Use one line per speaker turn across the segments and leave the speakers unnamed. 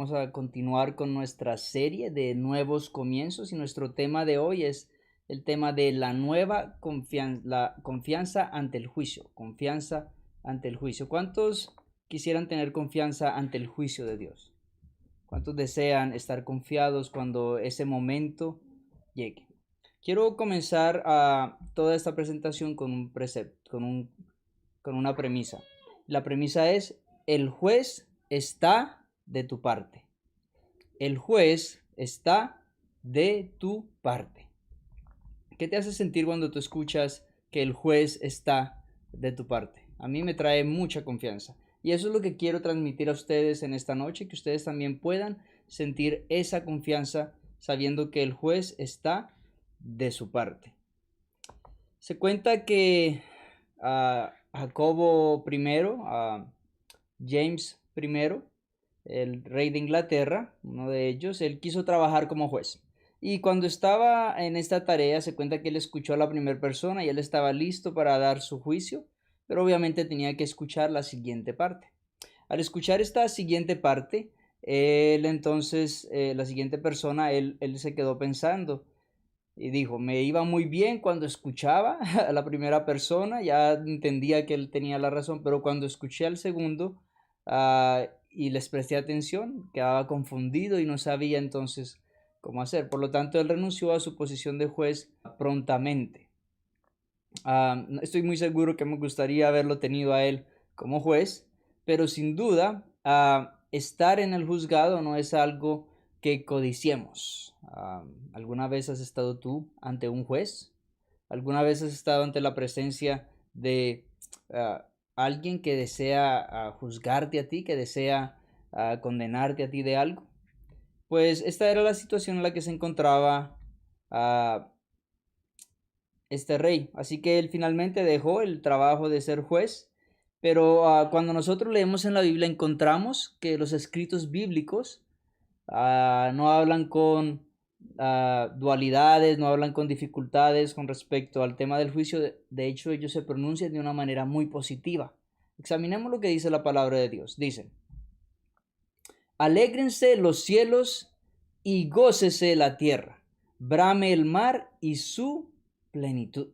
Vamos a continuar con nuestra serie de nuevos comienzos y nuestro tema de hoy es el tema de la nueva confianza, la confianza ante el juicio, confianza ante el juicio. ¿Cuántos quisieran tener confianza ante el juicio de Dios? ¿Cuántos desean estar confiados cuando ese momento llegue? Quiero comenzar toda esta presentación con un precepto, con una premisa. La premisa es: el juez está de tu parte. El juez está de tu parte. ¿Qué te hace sentir cuando tú escuchas que el juez está de tu parte? A mí me trae mucha confianza. Y eso es lo que quiero transmitir a ustedes en esta noche, que ustedes también puedan sentir esa confianza sabiendo que el juez está de su parte. Se cuenta que Jacobo I, James I, el rey de Inglaterra, uno de ellos, él quiso trabajar como juez. Y cuando estaba en esta tarea, se cuenta que él escuchó a la primera persona y él estaba listo para dar su juicio, pero obviamente tenía que escuchar la siguiente parte. Al escuchar esta siguiente parte, él entonces, la siguiente persona, él se quedó pensando y dijo: me iba muy bien cuando escuchaba a la primera persona, ya entendía que él tenía la razón, pero cuando escuché al segundo y les presté atención, quedaba confundido y no sabía entonces cómo hacer. Por lo tanto, él renunció a su posición de juez prontamente. No estoy muy seguro que me gustaría haberlo tenido a él como juez, pero sin duda, estar en el juzgado no es algo que codiciemos. ¿Alguna vez has estado tú ante un juez? ¿Alguna vez has estado ante la presencia de alguien que desea juzgarte a ti, que desea condenarte a ti de algo? Pues esta era la situación en la que se encontraba ah, este rey. Así que él finalmente dejó el trabajo de ser juez, pero cuando nosotros leemos en la Biblia encontramos que los escritos bíblicos no hablan con dualidades, no hablan con dificultades con respecto al tema del juicio. De hecho, ellos se pronuncian de una manera muy positiva. Examinemos lo que dice la palabra de Dios. Dice: alégrense los cielos y gócese la tierra, brame el mar y su plenitud.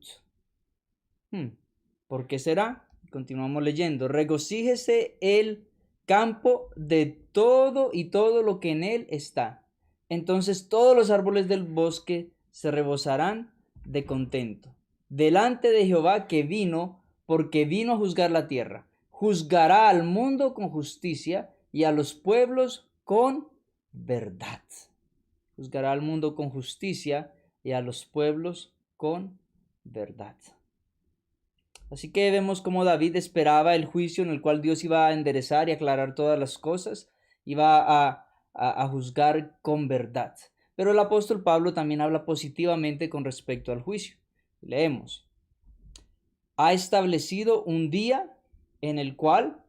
¿Por qué será? Continuamos leyendo: regocíjese el campo de todo y todo lo que en él está. Entonces todos los árboles del bosque se rebosarán de contento delante de Jehová que vino, porque vino a juzgar la tierra. Juzgará al mundo con justicia y a los pueblos con verdad. Juzgará al mundo con justicia y a los pueblos con verdad. Así que vemos cómo David esperaba el juicio en el cual Dios iba a enderezar y aclarar todas las cosas, iba a juzgar con verdad. Pero el apóstol Pablo también habla positivamente con respecto al juicio. Leemos: ha establecido un día en el cual,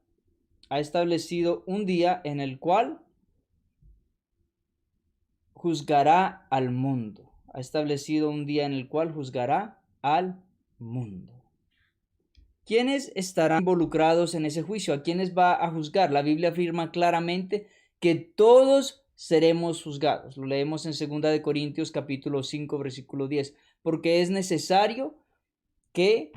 juzgará al mundo. Ha establecido un día en el cual juzgará al mundo. ¿Quiénes estarán involucrados en ese juicio? ¿A quiénes va a juzgar? La Biblia afirma claramente que todos seremos juzgados. Lo leemos en 2 de Corintios capítulo 5 versículo 10. Porque es necesario que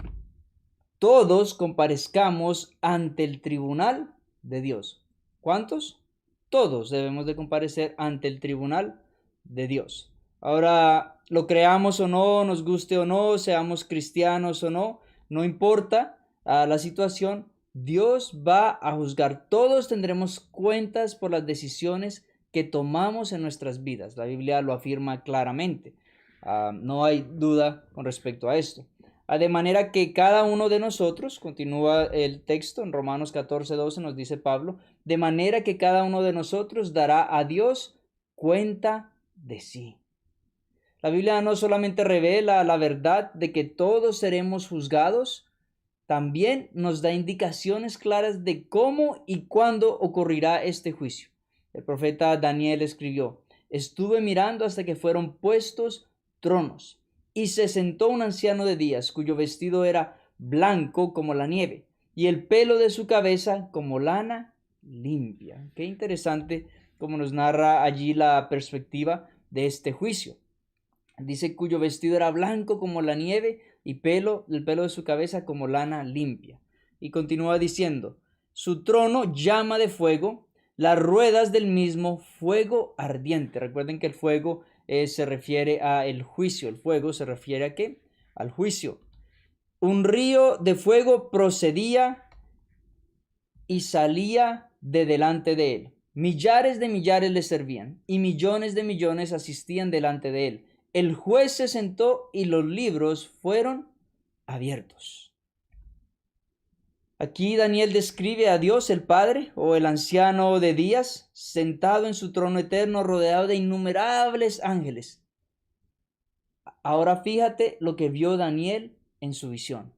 todos comparezcamos ante el tribunal de Dios. ¿Cuántos? Todos debemos de comparecer ante el tribunal de Dios. Ahora, lo creamos o no, nos guste o no, seamos cristianos o no, no importa la situación, Dios va a juzgar. Todos tendremos cuentas por las decisiones que tomamos en nuestras vidas. La Biblia lo afirma claramente. No hay duda con respecto a esto. De manera que cada uno de nosotros, continúa el texto en Romanos 14:12, nos dice Pablo, de manera que cada uno de nosotros dará a Dios cuenta de sí. La Biblia no solamente revela la verdad de que todos seremos juzgados, también nos da indicaciones claras de cómo y cuándo ocurrirá este juicio. El profeta Daniel escribió: estuve mirando hasta que fueron puestos tronos, y se sentó un anciano de días, cuyo vestido era blanco como la nieve, y el pelo de su cabeza como lana limpia. Qué interesante como nos narra allí la perspectiva de este juicio. Dice cuyo vestido era blanco como la nieve y el pelo de su cabeza como lana limpia. Y continúa diciendo, su trono llama de fuego, las ruedas del mismo fuego ardiente. Recuerden que el fuego se refiere a el juicio. El fuego se refiere a ¿qué? Al juicio. Un río de fuego procedía y salía de delante de él. Millares de millares le servían y millones de millones asistían delante de él. El juez se sentó y los libros fueron abiertos. Aquí Daniel describe a Dios el Padre o el anciano de días sentado en su trono eterno rodeado de innumerables ángeles. Ahora fíjate lo que vio Daniel en su visión.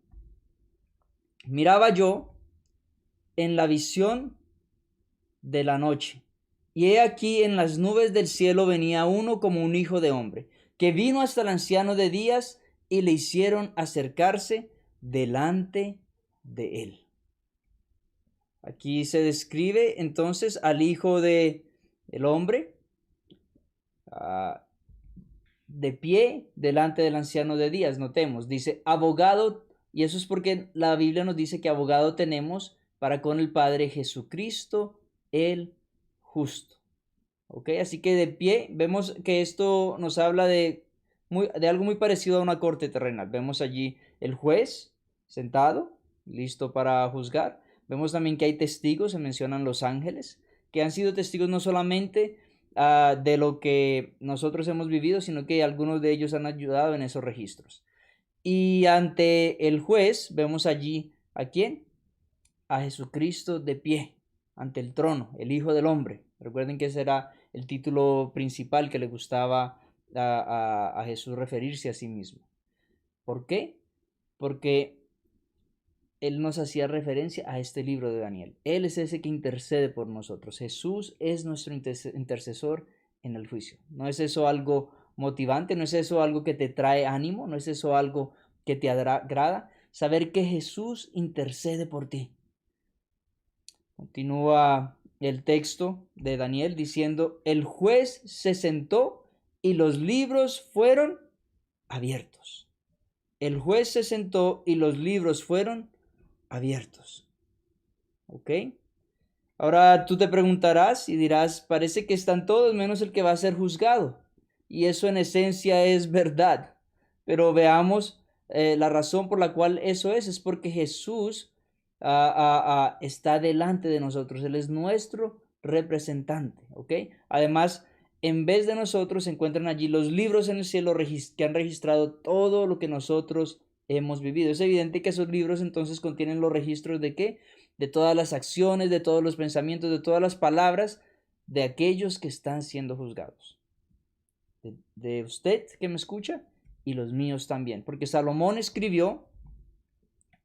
Miraba yo en la visión de la noche. Y he aquí en las nubes del cielo venía uno como un hijo de hombre, que vino hasta el anciano de días y le hicieron acercarse delante de él. Aquí se describe entonces al hijo de el hombre de pie delante del anciano de días. Notemos, dice abogado, y eso es porque la Biblia nos dice que abogado tenemos para con el Padre, Jesucristo el justo. ¿Ok? Así que de pie vemos que esto nos habla de algo muy parecido a una corte terrenal. Vemos allí el juez sentado, listo para juzgar. Vemos también que hay testigos, se mencionan los ángeles, que han sido testigos no solamente de lo que nosotros hemos vivido, sino que algunos de ellos han ayudado en esos registros. Y ante el juez vemos allí ¿a quién? A Jesucristo de pie ante el trono, el Hijo del Hombre. Recuerden que ese era el título principal que le gustaba a Jesús referirse a sí mismo. ¿Por qué? Porque él nos hacía referencia a este libro de Daniel. Él es ese que intercede por nosotros. Jesús es nuestro intercesor en el juicio. ¿No es eso algo motivante? ¿No es eso algo que te trae ánimo? ¿No es eso algo que te agrada? Saber que Jesús intercede por ti. Continúa el texto de Daniel diciendo, el juez se sentó y los libros fueron abiertos. El juez se sentó y los libros fueron abiertos. ¿Ok? Ahora tú te preguntarás y dirás, parece que están todos menos el que va a ser juzgado. Y eso en esencia es verdad. Pero veamos la razón por la cual eso es porque Jesús está delante de nosotros. Él es nuestro representante. ¿Ok? Además, en vez de nosotros se encuentran allí los libros en el cielo que han registrado todo lo que nosotros hemos vivido. Es evidente que esos libros entonces contienen los registros de ¿qué? De todas las acciones, de todos los pensamientos, de todas las palabras de aquellos que están siendo juzgados. De usted que me escucha y los míos también. Porque Salomón escribió,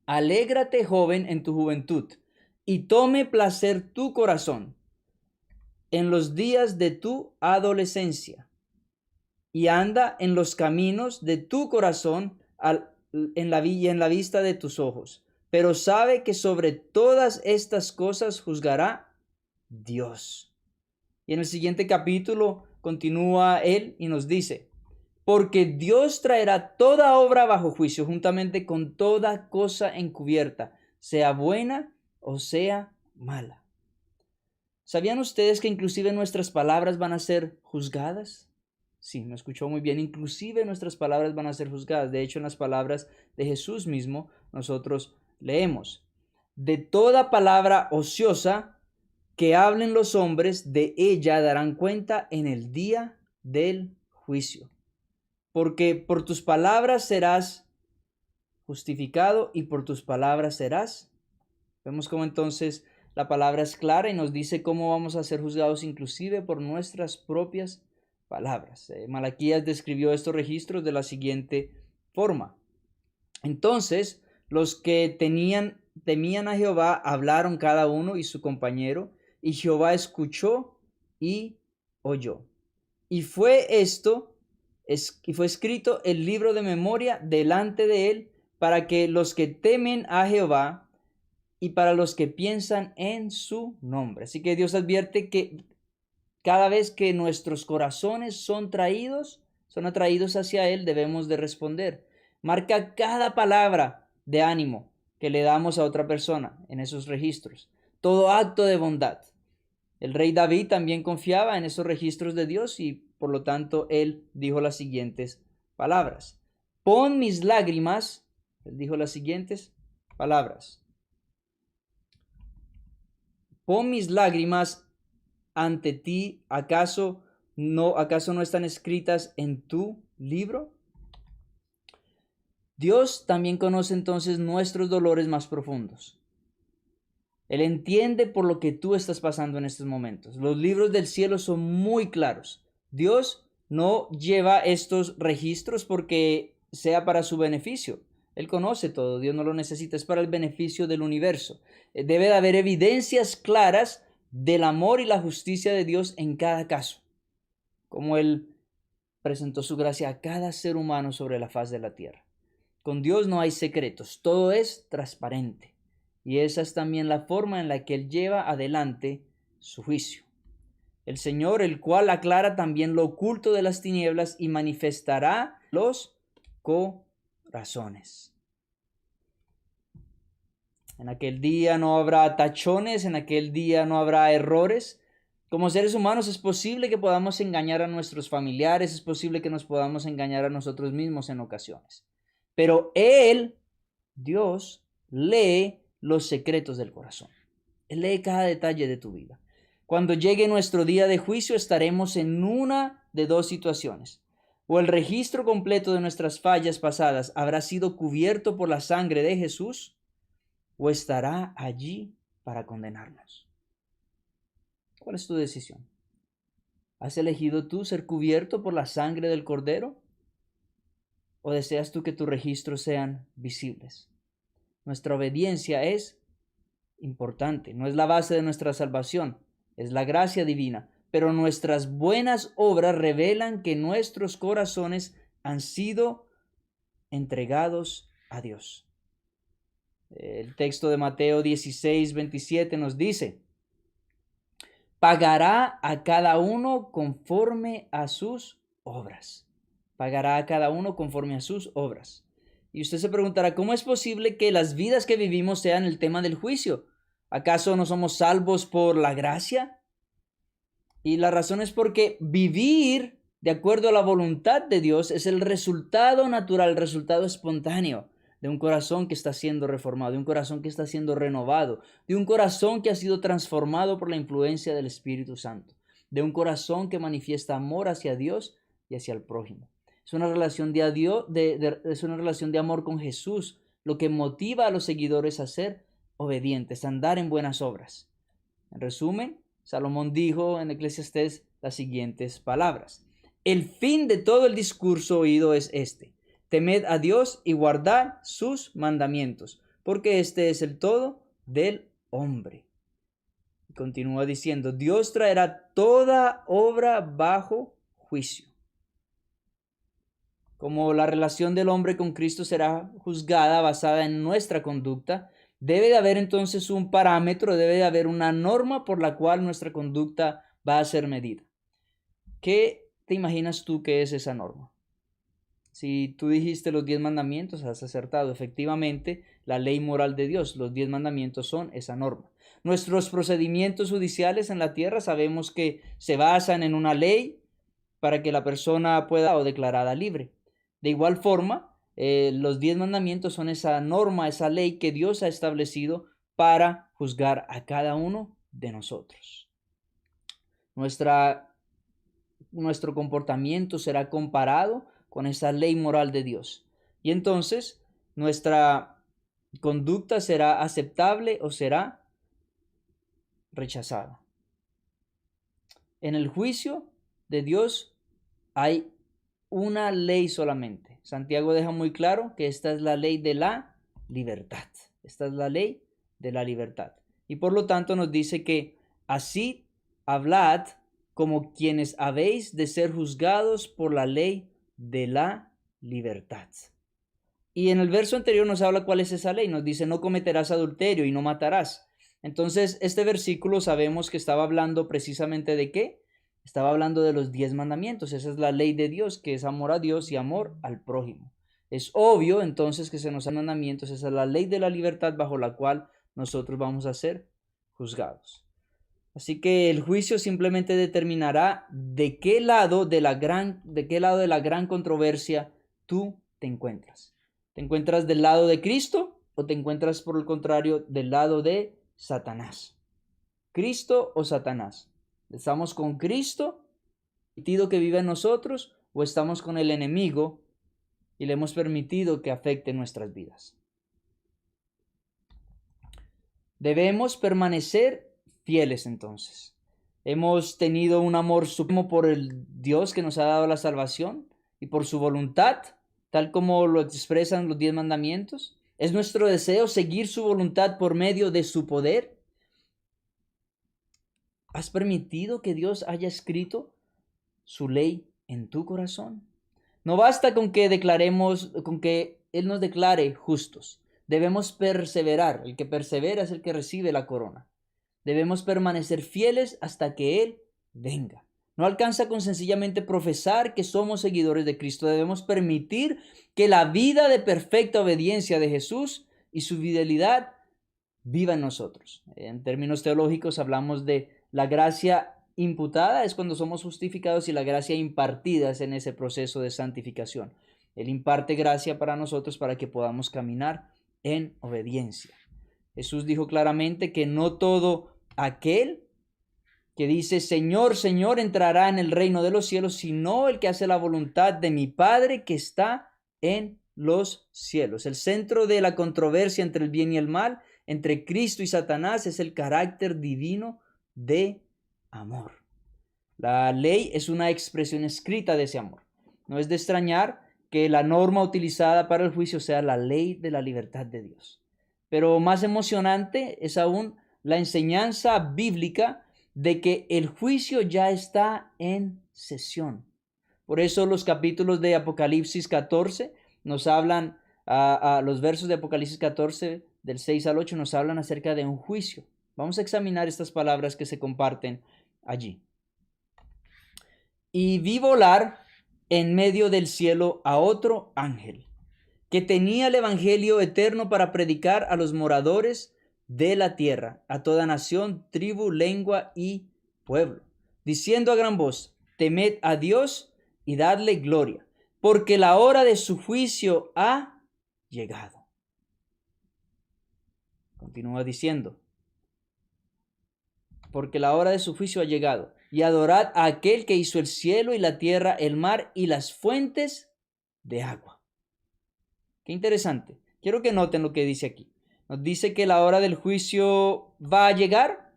alégrate joven en tu juventud y tome placer tu corazón en los días de tu adolescencia y anda en los caminos de tu corazón en la vista de tus ojos. Pero sabe que sobre todas estas cosas juzgará Dios. Y en el siguiente capítulo continúa él y nos dice, porque Dios traerá toda obra bajo juicio juntamente con toda cosa encubierta, sea buena o sea mala. ¿Sabían ustedes que inclusive nuestras palabras van a ser juzgadas? Sí, me escuchó muy bien. Inclusive nuestras palabras van a ser juzgadas. De hecho, en las palabras de Jesús mismo, nosotros leemos, de toda palabra ociosa que hablen los hombres, de ella darán cuenta en el día del juicio. Porque por tus palabras serás justificado y por tus palabras serás. Vemos cómo entonces la palabra es clara y nos dice cómo vamos a ser juzgados inclusive por nuestras propias palabras. Malaquías describió estos registros de la siguiente forma. Entonces, los que temían a Jehová hablaron cada uno y su compañero, y Jehová escuchó y oyó. Y fue escrito el libro de memoria delante de él para que los que temen a Jehová y para los que piensan en su nombre. Así que Dios advierte que Cada vez que nuestros corazones son atraídos hacia Él, debemos de responder. Marca cada palabra de ánimo que le damos a otra persona en esos registros. Todo acto de bondad. El rey David también confiaba en esos registros de Dios y por lo tanto él dijo las siguientes palabras. Pon mis lágrimas, él dijo las siguientes palabras. Pon mis lágrimas ante ti, ¿acaso no están escritas en tu libro? Dios también conoce entonces nuestros dolores más profundos. Él entiende por lo que tú estás pasando en estos momentos. Los libros del cielo son muy claros. Dios no lleva estos registros porque sea para su beneficio. Él conoce todo, Dios no lo necesita, es para el beneficio del universo. Debe de haber evidencias claras del amor y la justicia de Dios en cada caso. Como Él presentó su gracia a cada ser humano sobre la faz de la tierra. Con Dios no hay secretos, todo es transparente. Y esa es también la forma en la que Él lleva adelante su juicio. El Señor, el cual aclara también lo oculto de las tinieblas y manifestará los corazones. En aquel día no habrá tachones, en aquel día no habrá errores. Como seres humanos es posible que podamos engañar a nuestros familiares, es posible que nos podamos engañar a nosotros mismos en ocasiones. Pero Él, Dios, lee los secretos del corazón. Él lee cada detalle de tu vida. Cuando llegue nuestro día de juicio estaremos en una de dos situaciones. O el registro completo de nuestras fallas pasadas habrá sido cubierto por la sangre de Jesús, o estará allí para condenarnos. ¿Cuál es tu decisión? ¿Has elegido tú ser cubierto por la sangre del Cordero? ¿O deseas tú que tus registros sean visibles? Nuestra obediencia es importante, no es la base de nuestra salvación, es la gracia divina, pero nuestras buenas obras revelan que nuestros corazones han sido entregados a Dios. El texto de Mateo 16:27 nos dice, pagará a cada uno conforme a sus obras. Pagará a cada uno conforme a sus obras. Y usted se preguntará, ¿cómo es posible que las vidas que vivimos sean el tema del juicio? ¿Acaso no somos salvos por la gracia? Y la razón es porque vivir de acuerdo a la voluntad de Dios es el resultado natural, el resultado espontáneo de un corazón que está siendo reformado, de un corazón que está siendo renovado, de un corazón que ha sido transformado por la influencia del Espíritu Santo, de un corazón que manifiesta amor hacia Dios y hacia el prójimo. Es una relación es una relación de amor con Jesús, lo que motiva a los seguidores a ser obedientes, a andar en buenas obras. En resumen, Salomón dijo en Eclesiastés las siguientes palabras. El fin de todo el discurso oído es este: temed a Dios y guardad sus mandamientos, porque este es el todo del hombre. Y continúa diciendo, Dios traerá toda obra bajo juicio. Como la relación del hombre con Cristo será juzgada basada en nuestra conducta, debe de haber entonces un parámetro, debe de haber una norma por la cual nuestra conducta va a ser medida. ¿Qué te imaginas tú que es esa norma? Si tú dijiste los 10 mandamientos, has acertado. Efectivamente, la ley moral de Dios, los 10 mandamientos son esa norma. Nuestros procedimientos judiciales en la tierra sabemos que se basan en una ley para que la persona pueda ser declarada libre. De igual forma, los 10 mandamientos son esa norma, esa ley que Dios ha establecido para juzgar a cada uno de nosotros. Nuestro comportamiento será comparado con esa ley moral de Dios. Y entonces nuestra conducta será aceptable o será rechazada. En el juicio de Dios hay una ley solamente. Santiago deja muy claro que esta es la ley de la libertad. Esta es la ley de la libertad. Y por lo tanto nos dice que así hablad como quienes habéis de ser juzgados por la ley de la libertad. Y en el verso anterior nos habla cuál es esa ley. Nos dice, no cometerás adulterio y no matarás. Entonces, este versículo sabemos que estaba hablando precisamente de ¿qué? Estaba hablando de los 10 mandamientos. Esa es la ley de Dios, que es amor a Dios y amor al prójimo. Es obvio entonces que se nos dan mandamientos. Esa es la ley de la libertad bajo la cual nosotros vamos a ser juzgados. Así que el juicio simplemente determinará de qué lado de la gran controversia tú te encuentras. ¿Te encuentras del lado de Cristo o te encuentras, por el contrario, del lado de Satanás? ¿Cristo o Satanás? ¿Estamos con Cristo, permitido que viva en nosotros, o estamos con el enemigo y le hemos permitido que afecte nuestras vidas? Debemos permanecer fieles entonces. Hemos tenido un amor supremo por el Dios que nos ha dado la salvación y por su voluntad, tal como lo expresan los 10 mandamientos. Es nuestro deseo seguir su voluntad por medio de su poder. ¿Has permitido que Dios haya escrito su ley en tu corazón? No basta con que Él nos declare justos. Debemos perseverar. El que persevera es el que recibe la corona. Debemos permanecer fieles hasta que Él venga. No alcanza con sencillamente profesar que somos seguidores de Cristo. Debemos permitir que la vida de perfecta obediencia de Jesús y su fidelidad viva en nosotros. En términos teológicos hablamos de la gracia imputada, es cuando somos justificados, y la gracia impartida es en ese proceso de santificación. Él imparte gracia para nosotros para que podamos caminar en obediencia. Jesús dijo claramente que no todo aquel que dice Señor, Señor entrará en el reino de los cielos, sino el que hace la voluntad de mi Padre que está en los cielos. El centro de la controversia entre el bien y el mal, entre Cristo y Satanás, es el carácter divino de amor. La ley es una expresión escrita de ese amor. No es de extrañar que la norma utilizada para el juicio sea la ley de la libertad de Dios. Pero más emocionante es aún la enseñanza bíblica de que el juicio ya está en sesión. Por eso los capítulos de Apocalipsis 14 nos hablan, los versos de Apocalipsis 14 del 6 al 8 nos hablan acerca de un juicio. Vamos a examinar estas palabras que se comparten allí. Y vi volar en medio del cielo a otro ángel, que tenía el evangelio eterno para predicar a los moradores de la tierra, a toda nación, tribu, lengua y pueblo, diciendo a gran voz: temed a Dios y dadle gloria, porque la hora de su juicio ha llegado. Continúa diciendo: porque la hora de su juicio ha llegado, y adorad a aquel que hizo el cielo y la tierra, el mar y las fuentes de agua. Qué interesante. Quiero que noten lo que dice aquí. Nos dice que la hora del juicio va a llegar.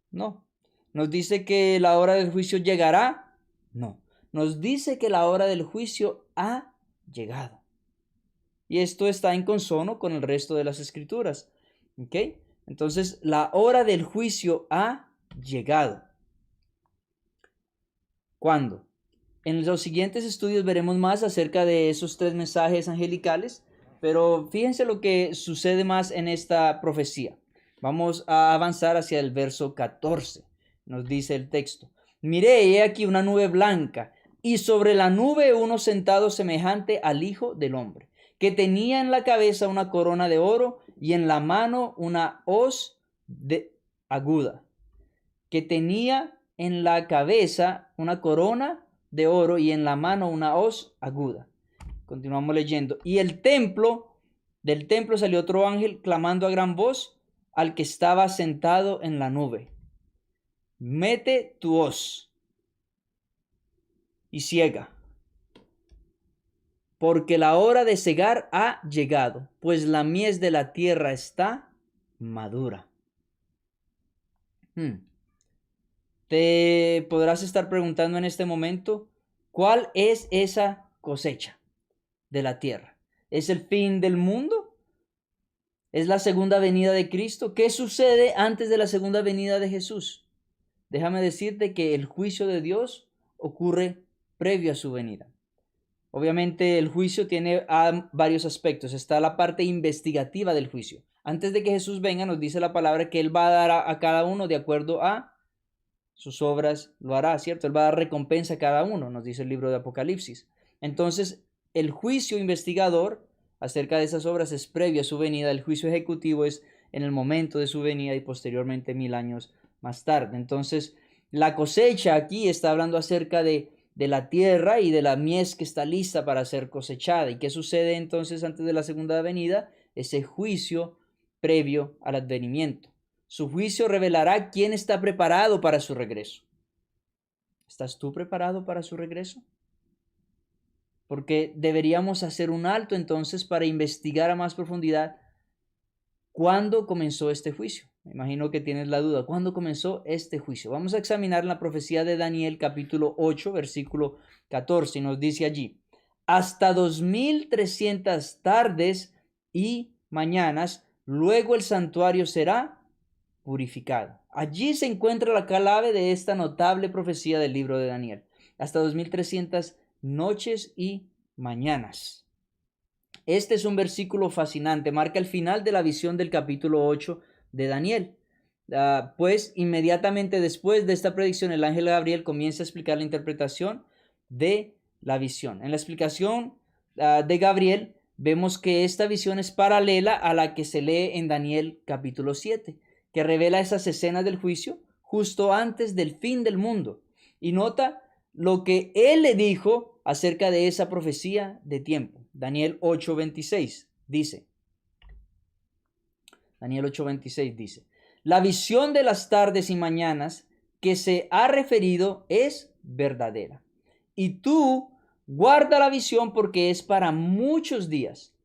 No. Nos dice que la hora del juicio llegará. No. Nos dice que la hora del juicio ha llegado. Y esto está en consono con el resto de las escrituras. ¿Ok? Entonces, la hora del juicio ha llegado. ¿Cuándo? En los siguientes estudios veremos más acerca de esos 3 mensajes angelicales, pero fíjense lo que sucede más en esta profecía. Vamos a avanzar hacia el verso 14. Nos dice el texto: miré, he aquí una nube blanca, y sobre la nube uno sentado semejante al Hijo del Hombre, que tenía en la cabeza una corona de oro y en la mano una hoz aguda, que tenía en la cabeza una corona de oro y en la mano una hoz aguda. Continuamos leyendo. Y del templo salió otro ángel clamando a gran voz al que estaba sentado en la nube: mete tu hoz y ciega, porque la hora de cegar ha llegado, pues la mies de la tierra está madura. Te podrás estar preguntando en este momento, ¿cuál es esa cosecha de la tierra? ¿Es el fin del mundo? ¿Es la segunda venida de Cristo? ¿Qué sucede antes de la segunda venida de Jesús? Déjame decirte que el juicio de Dios ocurre previo a su venida. Obviamente el juicio tiene varios aspectos. Está la parte investigativa del juicio. Antes de que Jesús venga, nos dice la palabra que Él va a dar a cada uno de acuerdo a sus obras lo hará, ¿cierto? Él va a dar recompensa a cada uno, nos dice el libro de Apocalipsis. Entonces, el juicio investigador acerca de esas obras es previo a su venida, el juicio ejecutivo es en el momento de su venida y posteriormente 1000 años más tarde. Entonces, la cosecha aquí está hablando acerca de la tierra y de la mies que está lista para ser cosechada. ¿Y qué sucede entonces antes de la segunda venida? Ese juicio previo al advenimiento. Su juicio revelará quién está preparado para su regreso. ¿Estás tú preparado para su regreso? Porque deberíamos hacer un alto entonces para investigar a más profundidad cuándo comenzó este juicio. Me imagino que tienes la duda. ¿Cuándo comenzó este juicio? Vamos a examinar la profecía de Daniel capítulo 8, versículo 14. Y nos dice allí, hasta 2300 tardes y mañanas, luego el santuario será purificado. Allí se encuentra la clave de esta notable profecía del libro de Daniel. Hasta 2300 noches y mañanas. Este es un versículo fascinante, marca el final de la visión del capítulo 8 de Daniel. Pues inmediatamente después de esta predicción, el ángel Gabriel comienza a explicar la interpretación de la visión. En la explicación de Gabriel, vemos que esta visión es paralela a la que se lee en Daniel capítulo 7, que revela esas escenas del juicio justo antes del fin del mundo. Y nota lo que él le dijo acerca de esa profecía de tiempo. Daniel 8:26 dice, Daniel 8:26 dice, la visión de las tardes y mañanas que se ha referido es verdadera. Y tú guarda la visión porque es para muchos días.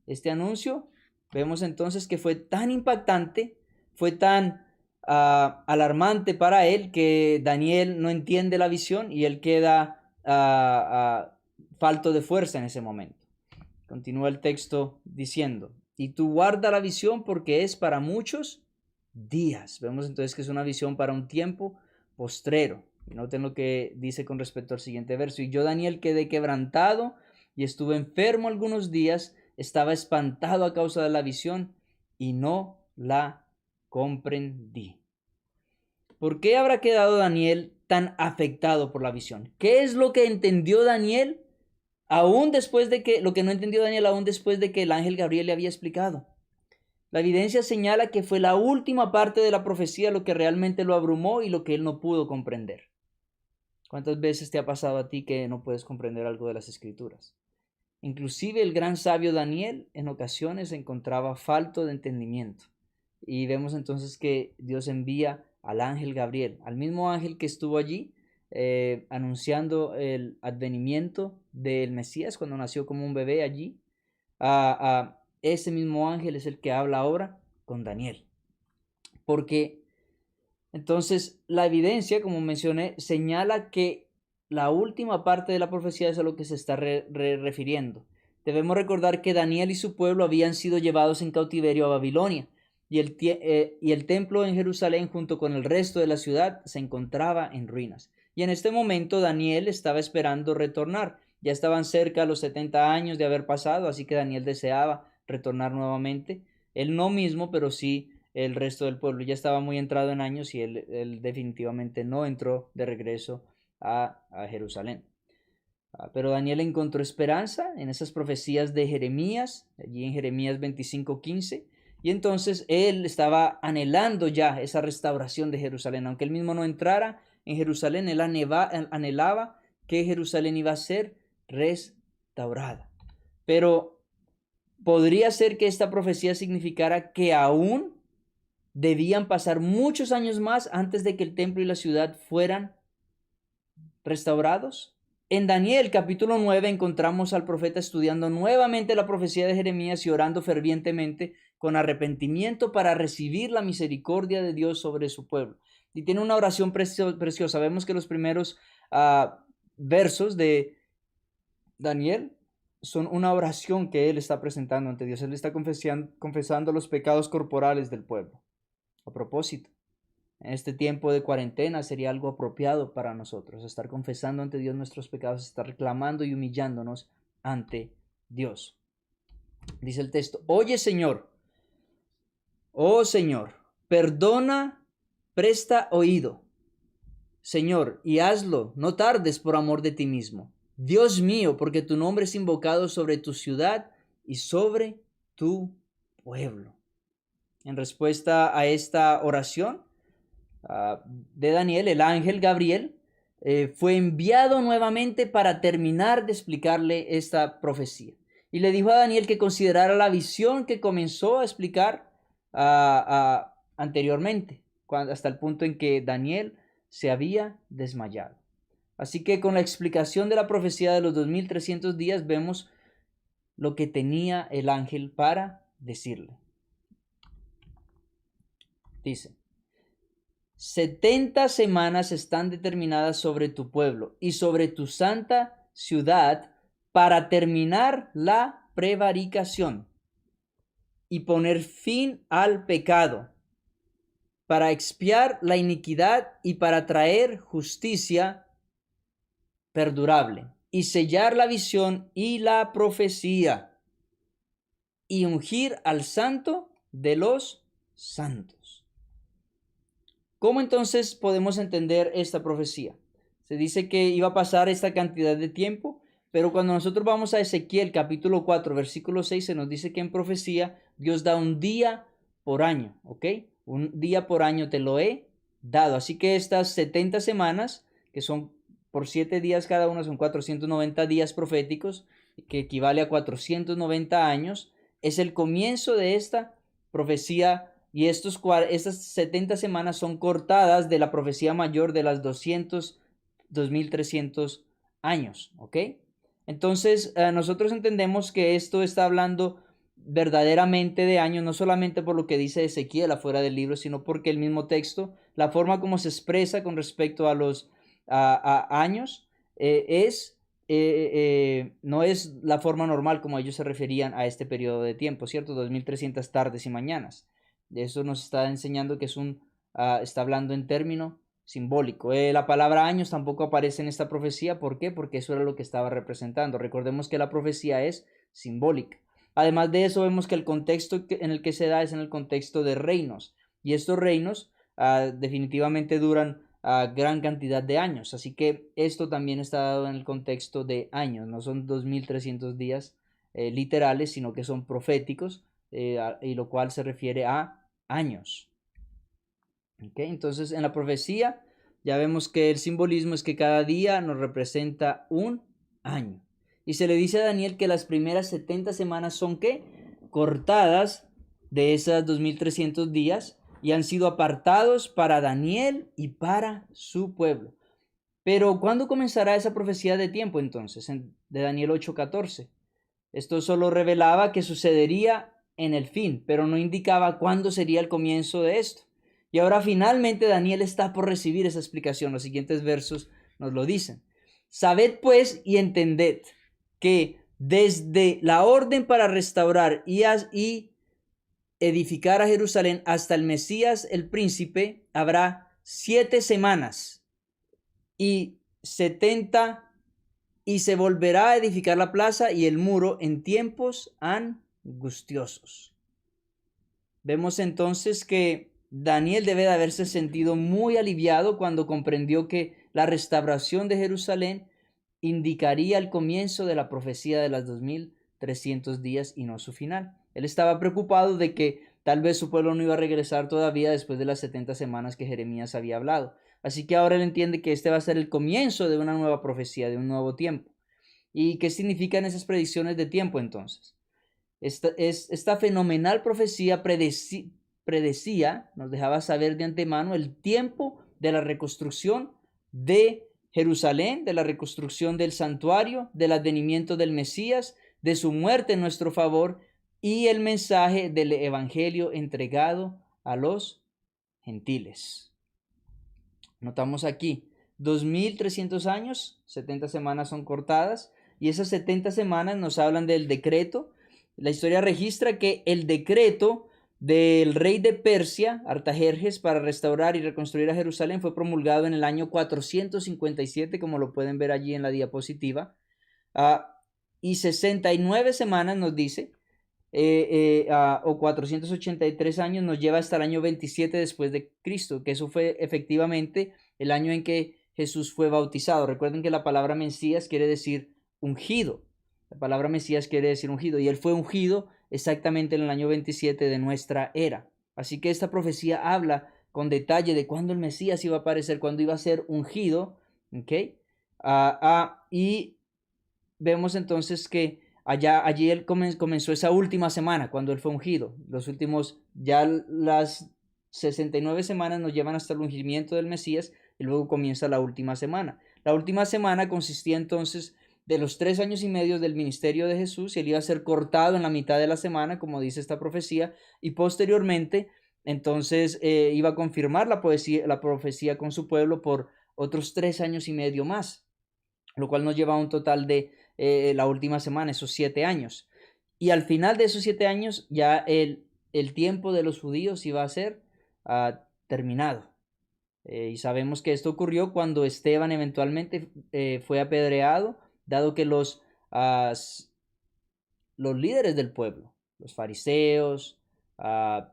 Este anuncio, vemos entonces que fue tan impactante, fue tan alarmante para él que Daniel no entiende la visión y él queda falto de fuerza en ese momento. Continúa el texto diciendo, y tú guarda la visión porque es para muchos días. Vemos entonces que es una visión para un tiempo postrero. Y noten lo que dice con respecto al siguiente verso. Y yo, Daniel, quedé quebrantado y estuve enfermo algunos días, estaba espantado a causa de la visión y no la comprendí. ¿Por qué habrá quedado Daniel tan afectado por la visión? ¿Qué es lo que entendió Daniel aún después de que, lo que no entendió Daniel aún después de que el ángel Gabriel le había explicado? La evidencia señala que fue la última parte de la profecía lo que realmente lo abrumó y lo que él no pudo comprender. ¿Cuántas veces te ha pasado a ti que no puedes comprender algo de las escrituras? Inclusive el gran sabio Daniel en ocasiones se encontraba falto de entendimiento. Y vemos entonces que Dios envía al ángel Gabriel, al mismo ángel que estuvo allí anunciando el advenimiento del Mesías cuando nació como un bebé allí. Ese mismo ángel es el que habla ahora con Daniel. Porque entonces la evidencia, como mencioné, señala que la última parte de la profecía es a lo que se está refiriendo. Debemos recordar que Daniel y su pueblo habían sido llevados en cautiverio a Babilonia y el templo en Jerusalén junto con el resto de la ciudad se encontraba en ruinas. Y en este momento Daniel estaba esperando retornar. Ya estaban cerca los 70 años de haber pasado, así que Daniel deseaba retornar nuevamente. Él no mismo, pero sí el resto del pueblo. Ya estaba muy entrado en años y él definitivamente no entró de regreso a Jerusalén. Pero Daniel encontró esperanza en esas profecías de Jeremías, allí en Jeremías 25:15, y entonces él estaba anhelando ya esa restauración de Jerusalén. Aunque él mismo no entrara en Jerusalén, él anhelaba que Jerusalén iba a ser restaurada. Pero podría ser que esta profecía significara que aún debían pasar muchos años más antes de que el templo y la ciudad fueran restaurados. En Daniel capítulo 9 encontramos al profeta estudiando nuevamente la profecía de Jeremías y orando fervientemente con arrepentimiento para recibir la misericordia de Dios sobre su pueblo. Y tiene una oración preciosa. Vemos que los primeros versos de Daniel son una oración que él está presentando ante Dios. Él está confesando los pecados corporales del pueblo. A propósito, en este tiempo de cuarentena sería algo apropiado para nosotros, estar confesando ante Dios nuestros pecados, estar reclamando y humillándonos ante Dios. Dice el texto, oye Señor, oh Señor, perdona, presta oído. Señor, y hazlo, no tardes por amor de ti mismo. Dios mío, porque tu nombre es invocado sobre tu ciudad y sobre tu pueblo. En respuesta a esta oración de Daniel, el ángel Gabriel fue enviado nuevamente para terminar de explicarle esta profecía. Y le dijo a Daniel que considerara la visión que comenzó a explicar anteriormente, hasta el punto en que Daniel se había desmayado. Así que con la explicación de la profecía de los 2300 días vemos lo que tenía el ángel para decirle. Dice: 70 semanas están determinadas sobre tu pueblo y sobre tu santa ciudad para terminar la prevaricación y poner fin al pecado, para expiar la iniquidad y para traer justicia perdurable, y sellar la visión y la profecía, y ungir al santo de los santos. ¿Cómo entonces podemos entender esta profecía? Se dice que iba a pasar esta cantidad de tiempo, pero cuando nosotros vamos a Ezequiel capítulo 4, versículo 6, se nos dice que en profecía Dios da un día por año, ¿ok? Un día por año te lo he dado. Así que estas 70 semanas, que son por 7 días cada una, son 490 días proféticos, que equivale a 490 años, es el comienzo de esta profecía. Y estas 70 semanas son cortadas de la profecía mayor de las 2300 años, ¿ok? Entonces, nosotros entendemos que esto está hablando verdaderamente de años, no solamente por lo que dice Ezequiel afuera del libro, sino porque el mismo texto, la forma como se expresa con respecto a los años, no es la forma normal como ellos se referían a este periodo de tiempo, ¿cierto? 2300 tardes y mañanas. Eso nos está enseñando que está hablando en término simbólico. La palabra años tampoco aparece en esta profecía. ¿Por qué? Porque eso era lo que estaba representando. Recordemos que la profecía es simbólica. Además de eso, vemos que el contexto en el que se da es en el contexto de reinos. Y estos reinos definitivamente duran gran cantidad de años. Así que esto también está dado en el contexto de años. No son 2300 días literales, sino que son proféticos. Y lo cual se refiere a años. ¿Okay? Entonces, en la profecía ya vemos que el simbolismo es que cada día nos representa un año. Y se le dice a Daniel que las primeras 70 semanas son ¿qué? Cortadas de esas 2300 días y han sido apartados para Daniel y para su pueblo. Pero ¿cuándo comenzará esa profecía de tiempo entonces? De Daniel 8:14. Esto solo revelaba que sucedería en el fin, pero no indicaba cuándo sería el comienzo de esto. Y ahora finalmente Daniel está por recibir esa explicación. Los siguientes versos nos lo dicen. Sabed pues y entended que desde la orden para restaurar y edificar a Jerusalén hasta el Mesías el príncipe habrá 7 semanas y 70 y se volverá a edificar la plaza y el muro en tiempos angustiosos. Vemos entonces que Daniel debe de haberse sentido muy aliviado cuando comprendió que la restauración de Jerusalén indicaría el comienzo de la profecía de las 2300 días y no su final. Él estaba preocupado de que tal vez su pueblo no iba a regresar todavía después de las 70 semanas que Jeremías había hablado. Así que ahora él entiende que este va a ser el comienzo de una nueva profecía, de un nuevo tiempo. ¿Y qué significan esas predicciones de tiempo entonces? Esta fenomenal profecía predecía, nos dejaba saber de antemano el tiempo de la reconstrucción de Jerusalén, de la reconstrucción del santuario, del advenimiento del Mesías, de su muerte en nuestro favor y el mensaje del evangelio entregado a los gentiles. Notamos aquí 2300 años, 70 semanas son cortadas y esas 70 semanas nos hablan del decreto. La historia registra que el decreto del rey de Persia, Artajerjes, para restaurar y reconstruir a Jerusalén fue promulgado en el año 457, como lo pueden ver allí en la diapositiva. Y 69 semanas nos dice, o 483 años nos lleva hasta el año 27 después de Cristo, que eso fue efectivamente el año en que Jesús fue bautizado. Recuerden que la palabra Mesías quiere decir ungido. La palabra Mesías quiere decir ungido, y él fue ungido exactamente en el año 27 de nuestra era. Así que esta profecía habla con detalle de cuándo el Mesías iba a aparecer, cuándo iba a ser ungido, ¿ok? Y vemos entonces que allí él comenzó esa última semana cuando él fue ungido. Los últimos, ya las 69 semanas nos llevan hasta el ungimiento del Mesías, y luego comienza la última semana. La última semana consistía entonces de los 3 años y medio del ministerio de Jesús, y él iba a ser cortado en la mitad de la semana, como dice esta profecía, y posteriormente entonces iba a confirmar la profecía con su pueblo por otros 3 años y medio más, lo cual nos lleva a un total de la última semana, esos 7 años. Y al final de esos 7 años ya el tiempo de los judíos iba a ser terminado. Y sabemos que esto ocurrió cuando Esteban eventualmente fue apedreado, dado que los líderes del pueblo, los fariseos,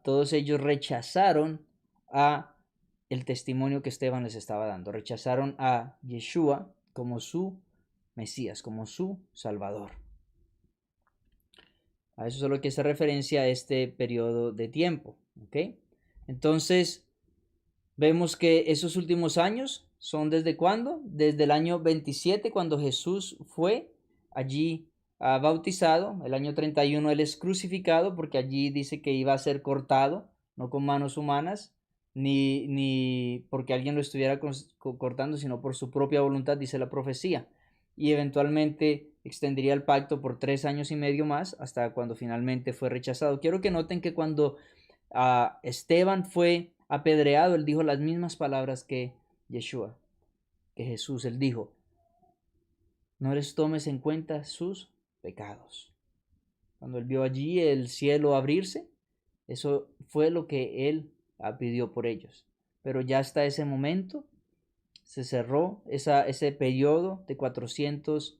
todos ellos rechazaron a el testimonio que Esteban les estaba dando. Rechazaron a Yeshua como su Mesías, como su Salvador. A eso es a lo que hace referencia a este periodo de tiempo. ¿Ok? Entonces, vemos que esos últimos años son ¿desde cuándo? Desde el año 27, cuando Jesús fue allí bautizado. El año 31 él es crucificado, porque allí dice que iba a ser cortado, no con manos humanas, ni porque alguien lo estuviera cortando, sino por su propia voluntad, dice la profecía. Y eventualmente extendería el pacto por 3 años y medio más, hasta cuando finalmente fue rechazado. Quiero que noten que cuando Esteban fue apedreado, él dijo las mismas palabras que Yeshua, que Jesús. Él dijo: no les tomes en cuenta sus pecados. Cuando él vio allí el cielo abrirse, eso fue lo que él pidió por ellos. Pero ya hasta ese momento se cerró ese periodo de 400,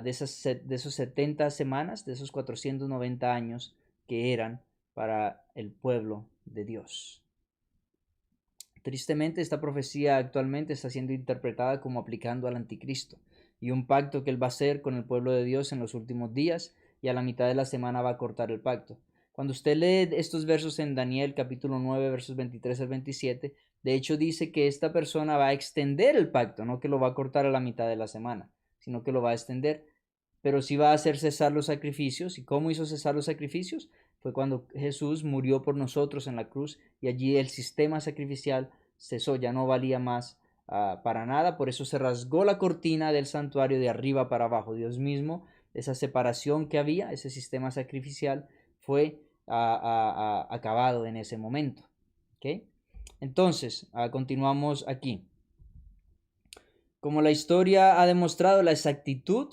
de esos 70 semanas, de esos 490 años que eran para el pueblo de Dios. Tristemente, esta profecía actualmente está siendo interpretada como aplicando al anticristo y un pacto que él va a hacer con el pueblo de Dios en los últimos días, y a la mitad de la semana va a cortar el pacto. Cuando usted lee estos versos en Daniel capítulo 9 versos 23 al 27, de hecho dice que esta persona va a extender el pacto, no que lo va a cortar a la mitad de la semana, sino que lo va a extender, pero sí va a hacer cesar los sacrificios. ¿Y cómo hizo cesar los sacrificios? Fue cuando Jesús murió por nosotros en la cruz, y allí el sistema sacrificial cesó, ya no valía más para nada. Por eso se rasgó la cortina del santuario de arriba para abajo. Dios mismo, esa separación que había, ese sistema sacrificial, fue acabado en ese momento. ¿Okay? Entonces, continuamos aquí. Como la historia ha demostrado la exactitud